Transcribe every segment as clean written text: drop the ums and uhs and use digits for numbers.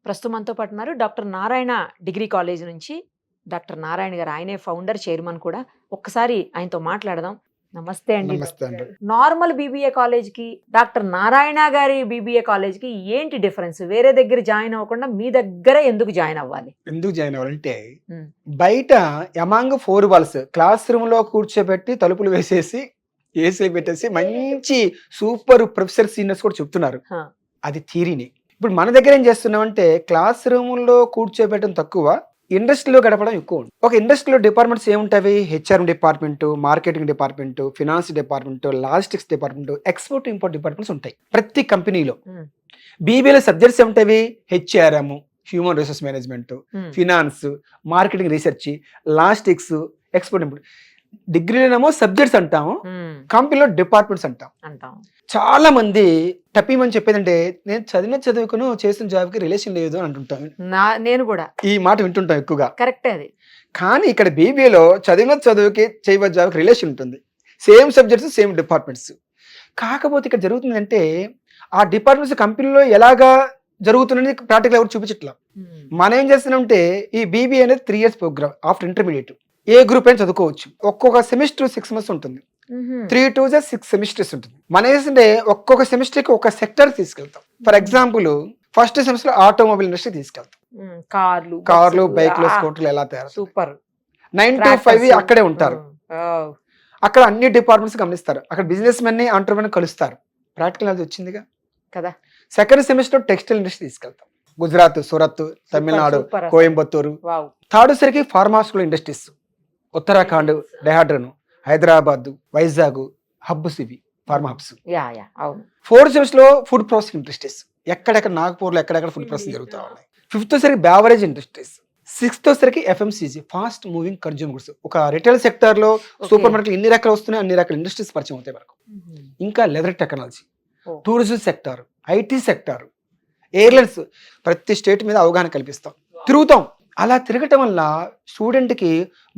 ప్రస్తుతం మనతో పాటు ఉన్నారు డాక్టర్ నారాయణ డిగ్రీ కాలేజ్ నుంచి డాక్టర్ నారాయణ గారు. ఆయనే ఫౌండర్, చైర్మన్ కూడా. ఒక్కసారి ఆయనతో మాట్లాడదాం. నమస్తే అండి. నమస్తే అండి. నార్మల్ బీబీఏ కాలేజ్ కి డాక్టర్ నారాయణ గారి బీబీఏ కాలేజ్ కి ఏంటి డిఫరెన్స్? వేరే దగ్గర జాయిన్ అవ్వకుండా మీ దగ్గర ఎందుకు జాయిన్ అవ్వాలి? ఎందుకు జాయిన్ అవ్వాలంటే బయట అమాంగ్ 4 వాల్స్ క్లాస్ రూమ్ లో కూర్చోబెట్టి తలుపులు వేసేసి ఏసీ పెట్టేసి మంచి సూపర్ ప్రొఫెసర్ సీనియర్స్ కూడా చెప్తున్నారు. అది థియరీని. ఇప్పుడు మన దగ్గర ఏం చేస్తున్నామంటే క్లాస్ రూమ్ లో కూర్చోబెట్టడం తక్కువ, ఇండస్ట్రీలో గడపడం ఎక్కువ. ఒక ఇండస్ట్రీలో డిపార్ట్మెంట్స్ ఏముంటాయి? HR department, marketing department, finance department, logistics department, export import departments ఉంటాయి ప్రతి కంపెనీలో. బీబీఏలో సబ్జెక్ట్స్ ఏముంటాయి? HRM, human resource management, finance, marketing research, logistics, export import. డిగ్రీలోనేమో సబ్జెక్ట్స్ అంటాము, కంపెనీలో డిపార్ట్మెంట్స్ అంటాం. చాలా మంది టపీమని చెప్పేదంటే నేను చదివిన చదువుకును చేసిన జాబ్ కి రిలేషన్ లేదు అని అంటుంటాను. నేను కూడా ఈ మాట వింటుంటాం ఎక్కువగా. కరెక్టే అది. కానీ ఇక్కడ బీబీఏలో చదివిన చదువుకి చేయబోయే జాబ్కి రిలేషన్ ఉంటుంది. Same subjects, same departments. కాకపోతే ఇక్కడ జరుగుతుందంటే ఆ డిపార్ట్మెంట్స్ కంపెనీలో ఎలాగా జరుగుతుందని ప్రాక్టికల్ ఎవరు చూపించట్లా. మనం ఏం చేస్తున్నామంటే ఈ బీబీఏ అనేది 3 years ప్రోగ్రామ్ ఆఫ్టర్ ఇంటర్మీడియట్. ఏ గ్రూప్ అయినా చదువుకోవచ్చు. ఒక్కొక్క సెమిస్టర్ 6 months ఉంటుంది. 3 2 6 సెమిస్టర్స్ ఉంటుంది. మన ఏంటంటే ఒక్కొక్క సెమిస్టర్ కి ఒక సెక్టర్ తీసుకెళ్తాం. For example first semester automobile industry తీసుకెళ్తాం. కార్లు, బైక్లు, స్కూటర్లు ఎలా తయారు. సూపర్. 9 to 5 అక్కడే ఉంటారు. అక్కడ అన్ని డిపార్ట్మెంట్స్ గమనిస్తారు. అక్కడ బిజినెస్ మెన్ ని ఎంటర్‌ప్రెన్యూర్ కలుస్తారు. ప్రాక్టికల్ నాలెడ్జ్ వచ్చిందిగా కదా. సెకండ్ సెమిస్టర్ టెక్స్టైల్ ఇండస్ట్రీ తీసుకెళ్తాం. గుజరాత్, సూరత్, తమిళనాడు, కోయంబత్తూరు. థర్డ్ సరికి pharmaceutical industries, Uttarakhand, Dehradun, Hyderabad, Vizag hubs, ఇవి ఫార్మా హబ్స్. ఫోర్త్ సెమిస్టర్ లో ఫుడ్ ప్రాసెసింగ్ ఇండస్ట్రీస్, ఎక్కడెక్కడ నాగపూర్ లో ఎక్కడెక్కడ ఫుడ్ ప్రాసెసింగ్ జరుగుతా ఉన్నాయి. ఫిఫ్త్ సరికి బ్యావరేజ్ ఇండస్ట్రీస్. సిక్స్త్ సరికి FMCG, fast moving consumer goods. ఒక రిటైల్ సెక్టర్ లో సూపర్ మార్కెట్ ఎన్ని రకాలు వస్తున్నాయి అన్ని రకాల ఇండస్ట్రీస్ పరిచయం అవుతాయి మనకు. ఇంకా leather technology, tourism sector, IT sector, airlines. ప్రతి స్టేట్ మీద అవగాహన కల్పిస్తాం, తిరుగుతాం. అలా తిరగటం వల్ల స్టూడెంట్ కి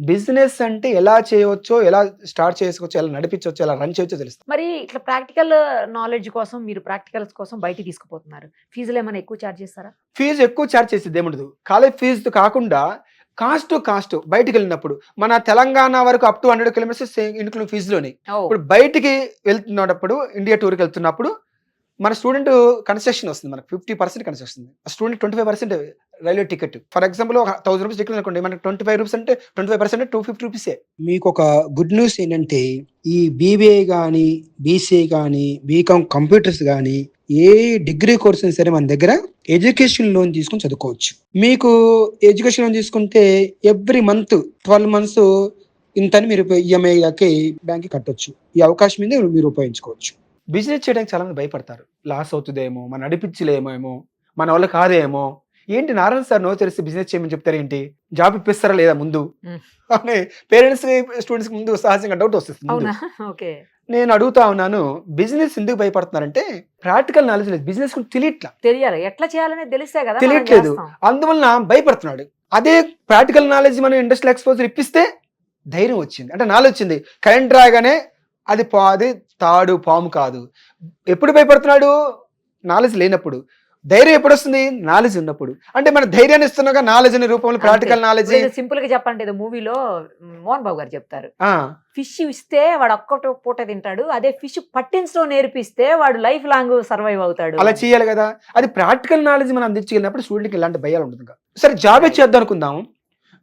బిజినెస్ అంటే ఎలా చేయవచ్చో, ఎలా స్టార్ట్ చేసుకోవచ్చో, ఎలా నడిపించవచ్చో, ఎలా రన్ చేయవచ్చో తెలుస్తుంది. మరి ఇట్లా ప్రాక్టికల్ నాలెడ్జ్ కోసం మీరు ప్రాక్టికల్స్ కోసం బయటికి తీసుకుపోతున్నారు. ఫీజులు ఏమైనా ఎక్కువ ఛార్జ్ చేస్తారా? ఫీజు ఎక్కువ ఛార్జ్ చేసేది ఏముండదు. కాలేజ్ ఫీజు కాకుండా కాస్ట్ బయటికి వెళ్ళినప్పుడు మన తెలంగాణ వరకు అప్ టు 100 kilometers ఇంక్లూడింగ్ ఫీజులోనే. ఇప్పుడు బయటికి వెళ్తున్నప్పుడు, ఇండియా టూర్కి వెళ్తున్నప్పుడు మన స్టూడెంట్ కన్సెషన్ వస్తుంది. మనకు 50% concession. Student 25% railway ticket. For example 1000 rupees ticket అనుకోండి, మనకు 25 రూపీస్ అంటే 25% 250 రూపీసే. మీకు ఒక గుడ్ న్యూస్ ఏంటంటే ఈ బీబీఏ కానీ, బీసీఏ కానీ, బీకామ్ కంప్యూటర్స్ కానీ ఏ డిగ్రీ కోర్స్ అయినా సరే మన దగ్గర ఎడ్యుకేషన్ లోన్ తీసుకుని చదువుకోవచ్చు. మీకు ఎడ్యుకేషన్ లోన్ తీసుకుంటే ఎవ్రీ మంత్ 12 months ఇంతని మీరు ఈఎంఐకి బ్యాంక్ కట్టొచ్చు. ఈ అవకాశం మీద మీరు ఉపయోగించుకోవచ్చు. బిజినెస్ చేయడానికి చాలా మంది భయపడతారు. లాస్ అవుతుందేమో, మన నడిపించలేమో, మన వల్ల కాదేమో. ఏంటి నారాయణ సార్ నో తెలిసి బిజినెస్ చేయమని చెప్తారు, ఏంటి జాబ్ ఇప్పిస్తారా లేదా ముందు అని పేరెంట్స్ స్టూడెంట్స్ ముందు సహజంగా డౌట్ వస్తుంది. నేను అడుగుతా ఉన్నాను, బిజినెస్ ఎందుకు భయపడుతున్నారంటే ప్రాక్టికల్ నాలెడ్జ్ లేదు, బిజినెస్ తెలియాలి, ఎట్లా చేయాలని తెలియట్లేదు, అందువలన భయపడుతున్నాడు. అదే ప్రాక్టికల్ నాలెడ్జ్ మనం ఇండస్ట్రియల్ ఎక్స్పోజర్ ఇప్పిస్తే ధైర్యం వచ్చింది. అంటే నాలెడ్జ్ వచ్చింది. కరెంట్ రాగానే అది తాడు పాము కాదు. ఎప్పుడు భయపడుతున్నాడు? నాలెడ్జ్ లేనప్పుడు. ధైర్యం ఎప్పుడు వస్తుంది? నాలెడ్జ్ ఉన్నప్పుడు. అంటే మన ధైర్యాన్ని ఇస్తున్నాగా నాలెడ్జ్ అనే రూపంలో ప్రాక్టికల్ నాలెడ్జ్. సింపుల్ గా చెప్పండి, మూవీలో మోహన్ బాబు గారు చెప్తారు, ఫిష్ ఇస్తే వాడు ఒక్కటో పూట తింటాడు, అదే ఫిష్ పట్టించడం నేర్పిస్తే వాడు లైఫ్ లాంగ్ సర్వైవ్ అవుతాడు. అలా చేయాలి కదా. అది ప్రాక్టికల్ నాలెడ్జ్ మనం అందించగలిగినప్పుడు స్టూడెంట్కి ఇలాంటి భయాలు ఉంటుంది. సరే జాబ్ చేద్దాం అనుకుందాం.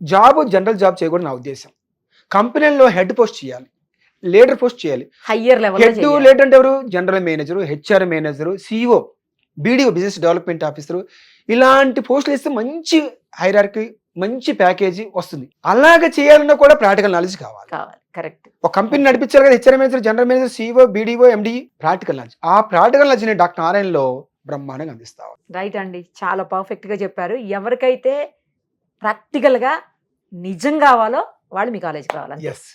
జాబ్ జనరల్ జాబ్ చేయకూడదు నా ఉద్దేశం. కంపెనీలో హెడ్ పోస్ట్ చేయాలి, లీడర్ పోస్ట్ చేయాలి. Higher level. హెడ్ లీడర్ అంటే ఎవరు? General manager, HR manager, CEO, BDO, business development officer. ఇలాంటి పోస్టులు ఇస్తే మంచి హైరార్కీ, మంచి ప్యాకేజీ వస్తుంది. అలాగే చేయాలన్నా కూడా ప్రాక్టికల్ నాలెడ్జ్ కావాలి. కరెక్ట్. ఒక కంపెనీ నడిపించాలి కదా. HR manager, general manager, CEO, BDO, MD. Practical knowledge. ఆ ప్రాక్టికల్ నాలెడ్జ్ ని డాక్టర్ నారాయణలో బ్రహ్మాండంగా అందిస్తావు. రైట్ అండి, చాలా పర్ఫెక్ట్ గా చెప్పారు. ఎవరికైతే ప్రాక్టికల్ గా నిజం కావాలో వాళ్ళు మీ కాలేజ్కి రావాలి. ఎస్.